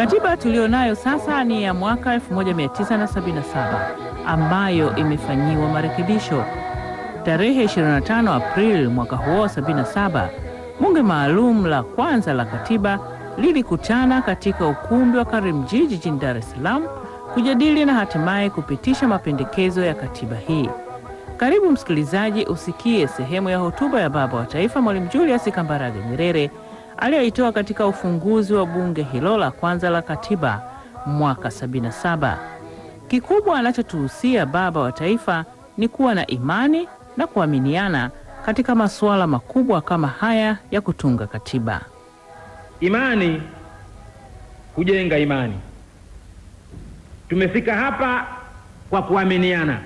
Katiba tulionayo sasa ni ya mwaka 1977 ambayo imefanyiwa marekebisho. Tarehe 25 Aprili mwaka huo 77, bunge maalum la kwanza la katiba lilikutana katika ukumbi wa Karimjee jijini Dar es Salaam kujadili na hatimaye kupitisha mapendekezo ya katiba hii. Karibu msikilizaji usikie sehemu ya hotuba ya Baba wa Taifa Mwalimu Julius Kambarage Nyerere aliyoitoa katika ufunguzi wa bunge hilo la kwanza la katiba mwaka 77. Kikubwa anachotuhusia Baba wa Taifa ni kuwa na imani na kuaminiana katika masuala makubwa kama haya ya kutunga katiba. Imani hujenga imani. Tumefika hapa kwa kuaminiana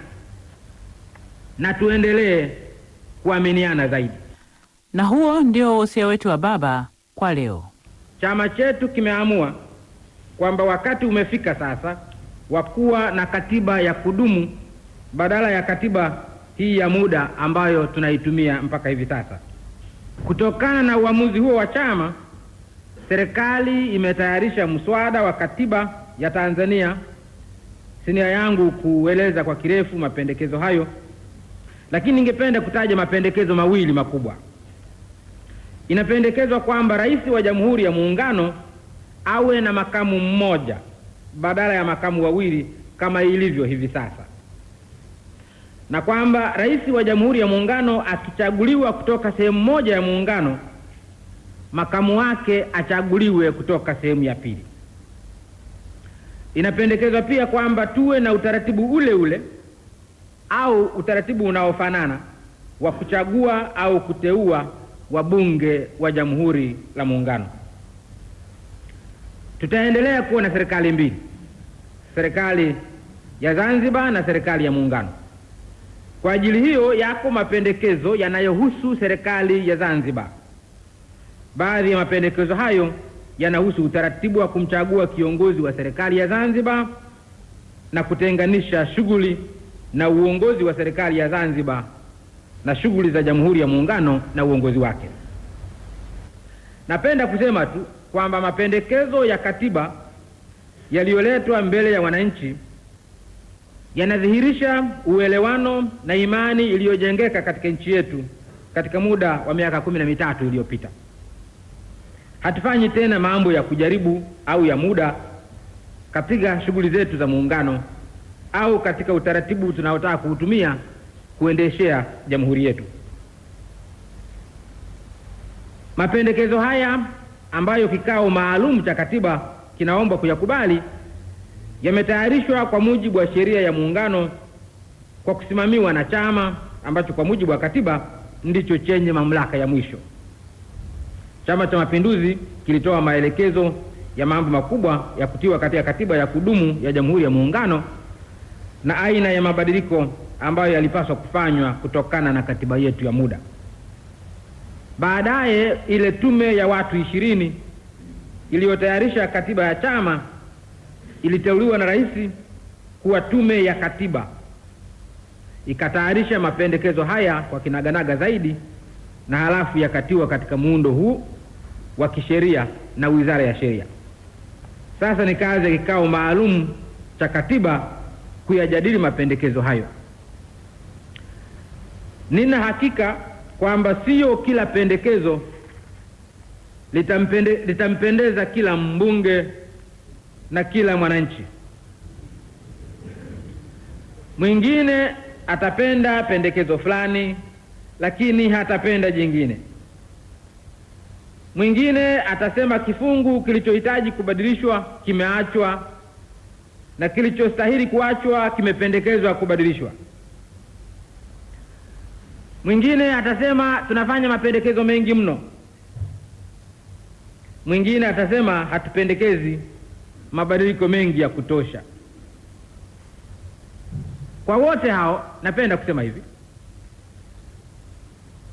na tuendelee kuaminiana zaidi. Na huo ndio wosia wetu wa Baba kwa leo. Chama chetu kimeamua kwamba wakati umefika sasa wa kuwa na katiba ya kudumu badala ya katiba hii ya muda ambayo tunaitumia mpaka hivi sasa. Kutokana na uamuzi huo wa chama, serikali imetayarisha mswada wa katiba ya Tanzania. Sinia yangu kueleza kwa kirefu mapendekezo hayo, lakini ningependa kutaja mapendekezo mawili makubwa. Inapendekezwa kwamba Rais wa Jamhuri ya Muungano awe na makamu mmoja badala ya makamu wawili kama ilivyo hivi sasa, na kwamba Rais wa Jamhuri ya Muungano akichaguliwa kutoka sehemu moja ya muungano, makamu wake achaguliwe kutoka sehemu ya pili. Inapendekezwa pia kwamba tuwe na utaratibu ule ule au utaratibu unaofanana wa kuchagua au kuteua wabunge wa Jamhuri la Muungano. Tutaendelea kuwa na serikali mbili, serikali ya Zanzibar na serikali ya Muungano. Kwa ajili hiyo yako mapendekezo yanayohusu serikali ya Zanzibar. Baadhi ya mapendekezo hayo yanahusu utaratibu wa kumchagua kiongozi wa serikali ya Zanzibar na kutenganisha shughuli na uongozi wa serikali ya Zanzibar na shughuli za Jamhuri ya Muungano na uongozi wake. Napenda kusema tu kwamba mapendekezo ya katiba yaliyoletwa mbele ya wananchi yanadhihirisha uelewano na imani iliyojengeka katika nchi yetu katika muda wa miaka 13 iliyopita. Hatufanyi tena mambo ya kujaribu au ya muda katika shughuli zetu za muungano au katika utaratibu tunaotaka kuutumia kuendeshea jamhuri yetu. Mapendekezo haya ambayo kikao maalum cha katiba kinaomba kuyakubali yametayarishwa kwa mujibu wa sheria ya muungano kwa kusimamiwa na chama ambacho kwa mujibu wa katiba ndicho chenye mamlaka ya mwisho. Chama cha Mapinduzi kilitoa maelekezo ya mambo makubwa ya kutiwa katika katiba ya kudumu ya Jamhuri ya Muungano na aina ya mabadiliko ambayo yalipaswa kufanywa kutokana na katiba yetu ya muda. Baadaye ile tume ya watu 20 iliyotayarisha katiba ya chama iliteuliwa na rais kuwa tume ya katiba. Ikatayarisha mapendekezo haya kwa kinaganaga zaidi na halafu yakatiwa katika muundo huu wa kisheria na Wizara ya Sheria. Sasa ni kazi ya kikao maalum cha katiba kuyajadili mapendekezo hayo. Nina hakika kwamba sio kila pendekezo litampendeza kila mbunge na kila mwananchi. Mwingine atapenda pendekezo fulani lakini hatapenda jingine. Mwingine atasema kifungu kilichohitaji kubadilishwa kimeachwa na kilichostahili kuachwa kimependekezwa kubadilishwa. Mwingine atasema tunafanya mapendekezo mengi mno. Mwingine atasema hatupendekezi mabadiliko mengi ya kutosha. Kwa wote hao napenda kusema hivi: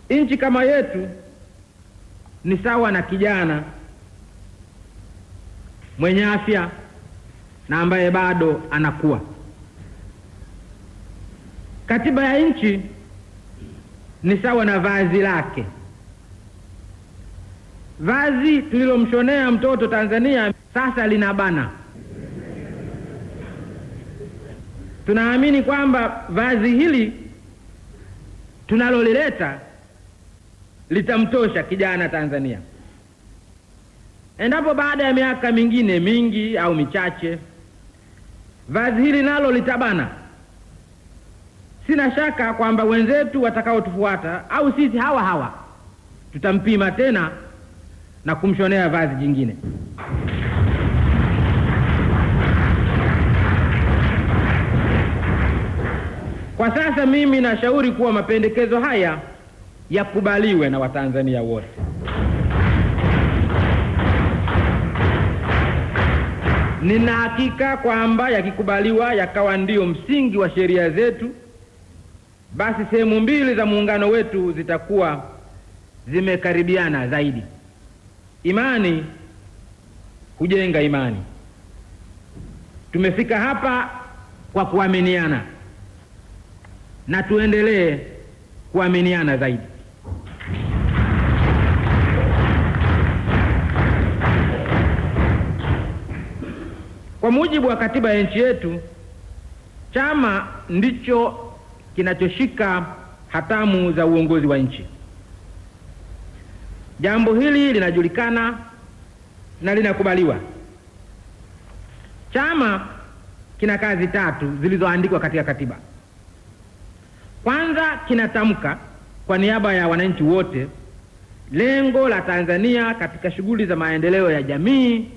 nchi kama yetu ni sawa na kijana mwenye afya na ambaye bado anakuwa. Katiba ya nchi ni sawa na vazi lake. Vazi tulilomshonea mtoto Tanzania sasa linabana. Tunaamini kwamba vazi hili tunalolileta litamtosha kijana Tanzania. Endapo baada ya miaka mingine mingi au michache vazi hili nalo litabana, sina shaka kwamba wenzetu watakaotufuata au sisi hawa tutampima tena na kumshonea vazi jingine. Kwa sasa mimi nashauri kuwa mapendekezo haya yakubaliwe na Watanzania wote. Nina hakika kwamba yakikubaliwa yakawa ndio msingi wa sheria zetu, basi sehemu mbili za muungano wetu zitakuwa zimekaribiana zaidi. Imani hujenga imani. Tumefika hapa kwa kuaminiana, na tuendelee kuaminiana zaidi. Kwa mujibu wa katiba ya nchi yetu, chama ndicho kinachoshika hatamu za uongozi wa nchi. Jambo hili linajulikana na linakubaliwa. Chama kina kazi 3 zilizoandikwa katika katiba. Kwanza, kinatamka kwa niaba ya wananchi wote lengo la Tanzania katika shughuli za maendeleo ya jamii,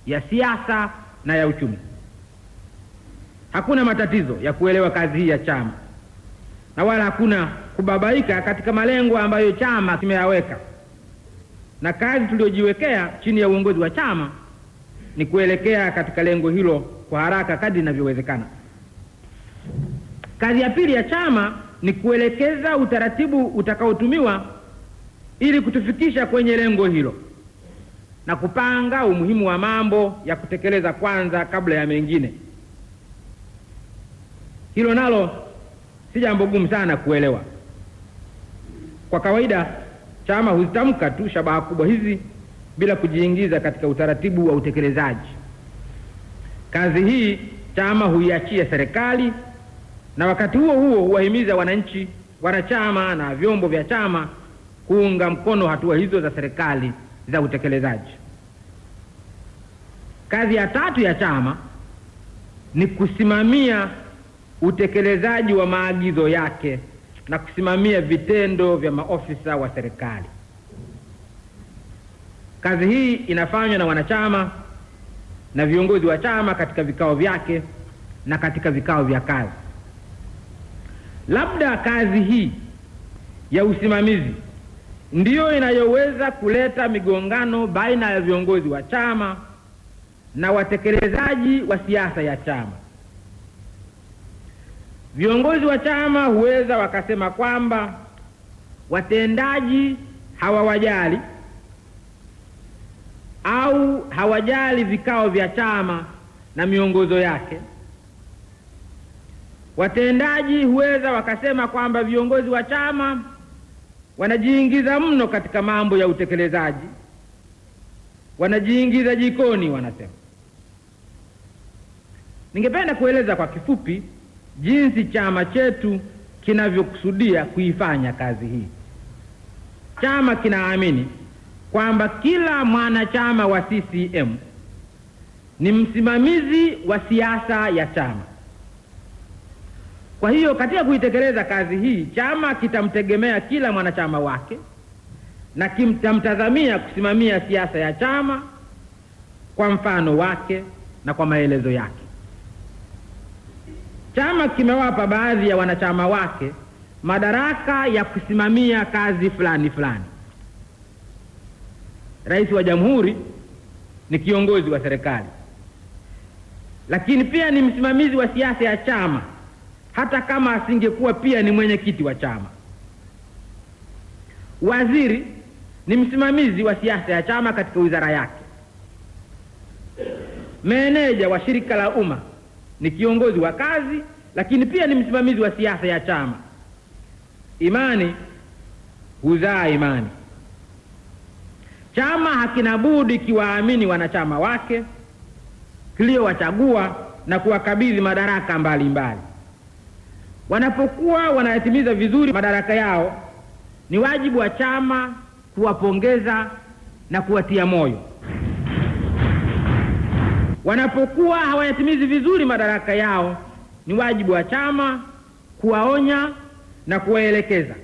ya siasa na ya uchumi. Hakuna matatizo ya kuelewa kazi hii ya chama, na wala hakuna kubabaika katika malengo ambayo chama kimeyaweka. Na kazi tuliojiwekea chini ya uongozi wa chama ni kuelekea katika lengo hilo kwa haraka kadri inavyowezekana. Kazi ya pili ya chama ni kuelekeza utaratibu utakaotumiwa ili kutufikisha kwenye lengo hilo, na kupanga umuhimu wa mambo ya kutekeleza kwanza kabla ya mengine. Hilo nalo si jambo gumu sana kuelewa. Kwa kawaida chama huzitamka tu shabaha kubwa hizi bila kujiingiza katika utaratibu wa utekelezaji. Kazi hii chama huiachia serikali, na wakati huo huwahimiza wananchi, wanachama na vyombo vya chama kuunga mkono hatua hizo za serikali za utekelezaji. Kazi ya 3 ya chama ni kusimamia utekelezaji wa maagizo yake na kusimamia vitendo vya maofisa wa serikali. Kazi hii inafanywa na wanachama na viongozi wa chama katika vikao vyake na katika vikao vya kazi. Labda kazi hii ya usimamizi ndiyo inayoweza kuleta migongano baina ya viongozi wa chama na watekelezaji wa siasa ya chama. Viongozi wa chama huweza wakasema kwamba watendaji hawawajali au hawajali vikao vya chama na miongozo yake. Watendaji huweza wakasema kwamba viongozi wa chama wanajiingiza mno katika mambo ya utekelezaji, wanajiingiza jikoni wanasema. Ningependa kueleza kwa kifupi jinsi chama chetu kinavyokusudia kuifanya kazi hii. Chama kinaamini kwamba kila mwanachama wa CCM ni msimamizi wa siasa ya chama. Kwa hiyo katika kuitekeleza kazi hii, chama kitamtegemea kila mwanachama wake na kitamtazamia kusimamia siasa ya chama kwa mfano wake na kwa maelezo yake. Chama kimewapa baadhi ya wanachama wake madaraka ya kusimamia kazi fulani fulani. Rais wa Jamhuri ni kiongozi wa serikali, lakini pia ni msimamizi wa siasa ya chama, hata kama asingekuwa pia ni mwenyekiti wa chama. Waziri ni msimamizi wa siasa ya chama katika wizara yake. Meneja wa shirika la umma ni kiongozi wa kazi, lakini pia ni msimamizi wa siasa ya chama. Imani huzaa imani. Chama hakina budi kiwaamini wanachama wake tuliowachagua na kuwakabidhi madaraka mbalimbali. Wanapokuwa wanayatimiza vizuri madaraka yao, ni wajibu wa chama kuwapongeza na kuwatia moyo. Wanapokuwa hawayatimizi vizuri madaraka yao, ni wajibu wa chama kuwaonya na kuwaelekeza.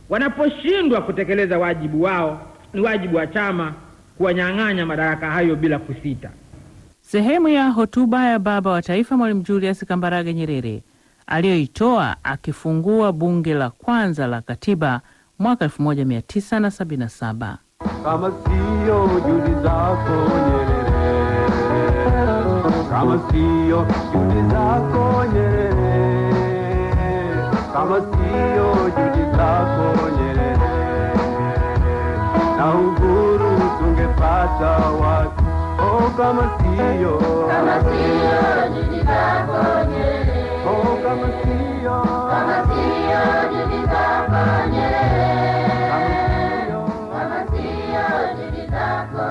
Wanaposhindwa kutekeleza wajibu wao, ni wajibu wa chama kuwanyang'anya madaraka hayo bila kusita. Sehemu ya hotuba ya Baba wa Taifa Mwalimu Julius Kambarage Nyerere aliyoitoa akifungua bunge la kwanza la katiba mwaka 1977. Kama sio juhudi zako Nyerere, kama sio juhudi zako Nyerere, kama sio juhudi zako Nyerere, na uhuru tungepata wapi? Oh, kama sio juhudi zako Nyerere, oh, kama sio juhudi zako Nyerere, kama sio juhudi zako